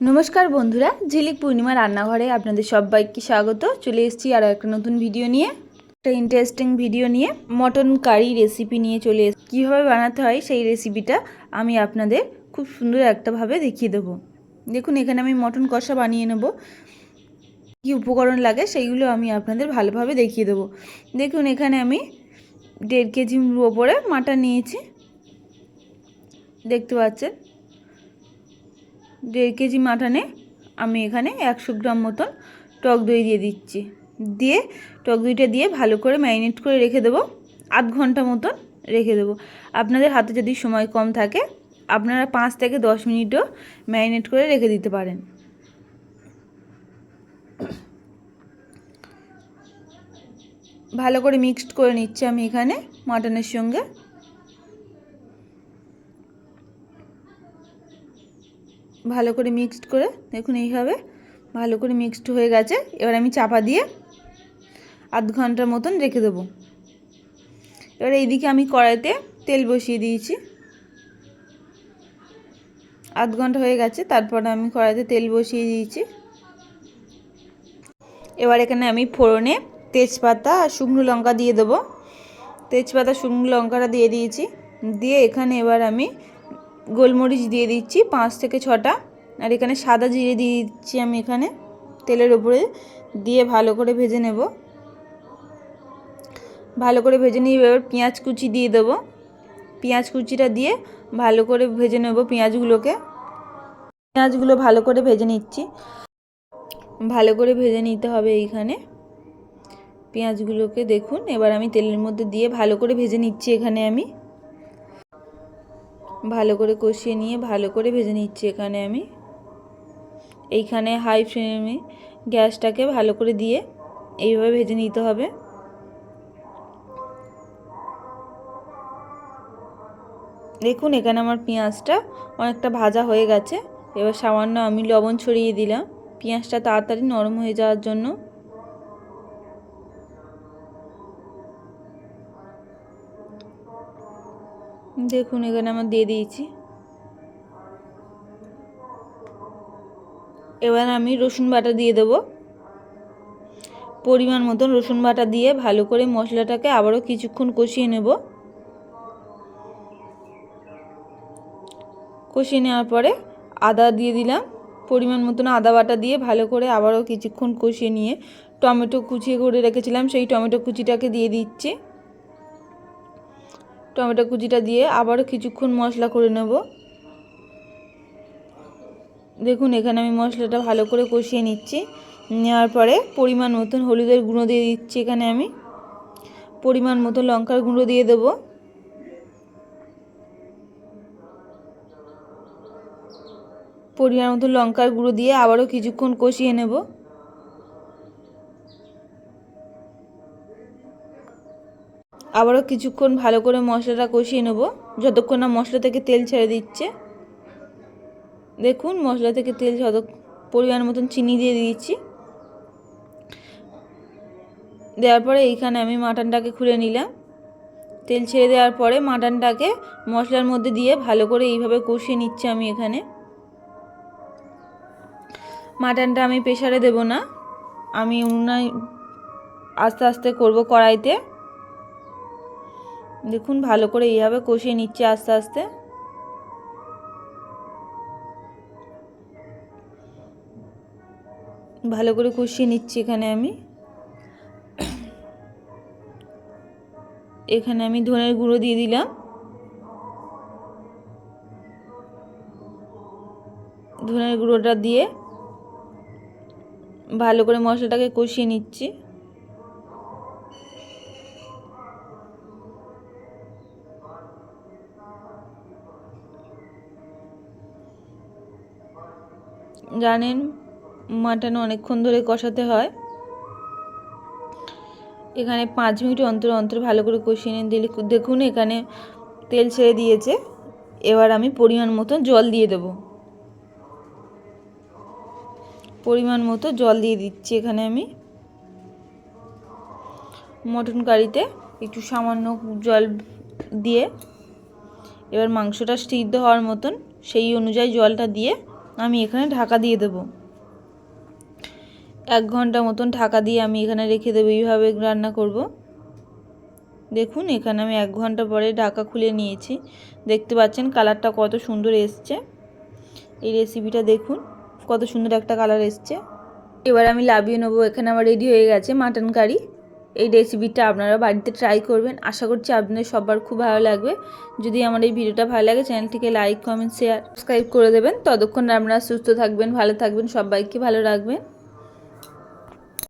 नमस्कार बंधुरा झिलिक पूर्णिमा रान्नाघरे आपनादेर सबाइके स्वागत। चले एसेछि आरो एकटा नतुन भिडियो निये, एक इंटारेस्टिंग भिडियो निये मटन कारी रेसिपि निये चले एसेछि। किभाबे बानाते हय सेई रेसिपिटा आमि आपनादेर खूब सुंदर एकटा भावे देखिए देब। देखुन एखाने आमि मटन कषा बानिये नेब। कि उपकरण लागे सेइगुलो आमि आपनादेर भालोभावे देखिए देब। देखुन एखाने आमि 1.5 केजिर उपरे माटन नियेछि, देखते पाच्छेन। 1.5 केजी माटने आमी एखाने 100 ग्राम मतन टक दई दिए दिচ্ছি। दिए टक दईटा दिए भालो करे मैरिनेट करे रेखे देब। आध घंटा मतन रेखे देब। आपनादेर हाते जदि समय कम थाके आपनारा 5 থেকে 10 मिनिटও मैरिनेट करे रेखे दिते पारेन। भालो करे मिक्सड करे निচ্ছি आमी एखाने माटনের संगे। ভালো করে মিক্সড করে দেখুন এইভাবে ভালো করে মিক্সড হয়ে গেছে। এবার আমি চাপা দিয়ে আধ ঘন্টার মতন রেখে দেব। এবার এইদিকে আমি কড়াইতে তেল বসিয়ে দিয়েছি। আধ ঘন্টা হয়ে গেছে, তারপরে আমি কড়াইতে তেল বসিয়ে দিয়েছি। এবার এখানে আমি ফোড়নে তেজপাতা আর শুকনো লঙ্কা দিয়ে দেব। তেজপাতা শুকনো লঙ্কাটা দিয়ে দিয়েছি। দিয়ে এখানে এবার আমি গোলমরিচ দিয়ে দিচ্ছি 5 থেকে 6টা। আর এখানে সাদা জিরে দিয়ে দিচ্ছি আমি এখানে তেলের উপরে দিয়ে ভালো করে ভেজে নেব। ভালো করে ভেজে নিয়ে এবার পেঁয়াজ কুচি দিয়ে দেব। পেঁয়াজ কুচিটা দিয়ে ভালো করে ভেজে নেব পেঁয়াজগুলোকে। পেঁয়াজগুলো ভালো করে ভেজে নিচ্ছি। ভালো করে ভেজে নিতে হবে এইখানে পেঁয়াজগুলোকে। দেখুন এবার আমি তেলের মধ্যে দিয়ে ভালো করে ভেজে নিচ্ছি। এখানে আমি ভালো করে কষিয়ে নিয়ে ভালো করে ভেজে নিচ্ছি। এখানে আমি এইখানে হাই ফ্লেমে গ্যাসটাকে ভালো করে দিয়ে এইভাবে ভেজে নিতে হবে। দেখুন এখানে আমার পেঁয়াজটা অনেকটা ভাজা হয়ে গেছে। এবার সামান্য আমি লবণ ছড়িয়ে দিলাম পেঁয়াজটা তাড়াতাড়ি নরম হয়ে যাওয়ার জন্য। দেখুন এখানে আমার দিয়ে দিয়েছি। এবার আমি রসুন বাটা দিয়ে দেব। পরিমাণ মতন রসুন বাটা দিয়ে ভালো করে মশলাটাকে আবারও কিছুক্ষণ কষিয়ে নেব। কষিয়ে নেওয়ার পরে আদা দিয়ে দিলাম। পরিমাণ মতন আদা বাটা দিয়ে ভালো করে আবারও কিছুক্ষণ কষিয়ে নিয়ে টমেটো কুচিয়ে করে রেখেছিলাম সেই টমেটো কুচিটাকে দিয়ে দিচ্ছি। টমেটো কুচিটা দিয়ে আবারও কিছুক্ষণ মশলা করে নেব। দেখুন এখানে আমি মশলাটা ভালো করে কষিয়ে নিচ্ছি। নেওয়ার পরে পরিমাণ মতন হলুদের গুঁড়ো দিয়ে দিচ্ছি। এখানে আমি পরিমাণ মতো লঙ্কার গুঁড়ো দিয়ে দেব। পরিমাণ মতো লঙ্কার গুঁড়ো দিয়ে আবারও কিছুক্ষণ কষিয়ে নেব। আবারও কিছুক্ষণ ভালো করে মশলাটা কষিয়ে নেব যতক্ষণ না মশলা থেকে তেল ছেড়ে দিচ্ছে। দেখুন মশলা থেকে তেল পরিমাণ মতন চিনি দিয়ে দিচ্ছি। দেওয়ার পরে এইখানে আমি মাটনটাকে খুলে নিলাম। তেল ছেড়ে দেওয়ার পরে মাটনটাকে মশলার মধ্যে দিয়ে ভালো করে এইভাবে কষিয়ে নিচ্ছি আমি এখানে। মাটনটা আমি প্রেসারে দেব না, আমি উনুনে আস্তে আস্তে করব কড়াইতে। দেখুন ভালো করে এইভাবে কষিয়ে নিচ্ছি আস্তে আস্তে। ভালো করে কষিয়ে নিচ্ছি এখানে আমি। এখানে আমি ধনের গুঁড়ো দিয়ে দিলাম। ধনের গুঁড়োটা দিয়ে ভালো করে মশলাটাকে কষিয়ে নিচ্ছি। জানেন মাটন অনেকক্ষণ ধরে কষাতে হয়। এখানে 5 মিনিট অন্তর অন্তর ভালো করে কষিয়ে নিয়ে দিলে দেখুন এখানে তেল ছেড়ে দিয়েছে। এবার আমি পরিমাণ মতো জল দিয়ে দেব। পরিমাণ মতো জল দিয়ে দিচ্ছি এখানে আমি। মটন কারিতে একটু সামান্য জল দিয়ে এবার মাংসটা সিদ্ধ হওয়ার মতন সেই অনুযায়ী জলটা দিয়ে আমি এখানে ঢাকা দিয়ে দেব। 1 ঘন্টা মতন ঢাকা দিয়ে আমি এখানে রেখে দেবো। এইভাবে রান্না করব। দেখুন এখানে আমি 1 ঘন্টা পরে ঢাকা খুলে নিয়েছি। দেখতে পাচ্ছেন কালারটা কত সুন্দর এসছে। এই রেসিপিটা দেখুন কত সুন্দর একটা কালার এসছে। এবার আমি লাভিয়ে নেবো। এখানে আমার রেডি হয়ে গেছে মাটন কারি। এই রেসিপিটা আপনারা বাড়িতে ট্রাই করবেন। আশা করছি আপনাদের সবার খুব ভালো লাগবে। যদি আমার এই ভিডিওটা ভালো লাগে চ্যানেলটিকে লাইক, কমেন্ট, শেয়ার, সাবস্ক্রাইব করে দেবেন। ততক্ষণ আপনারা সুস্থ থাকবেন, ভালো থাকবেন, সবাইকে ভালো রাখবেন।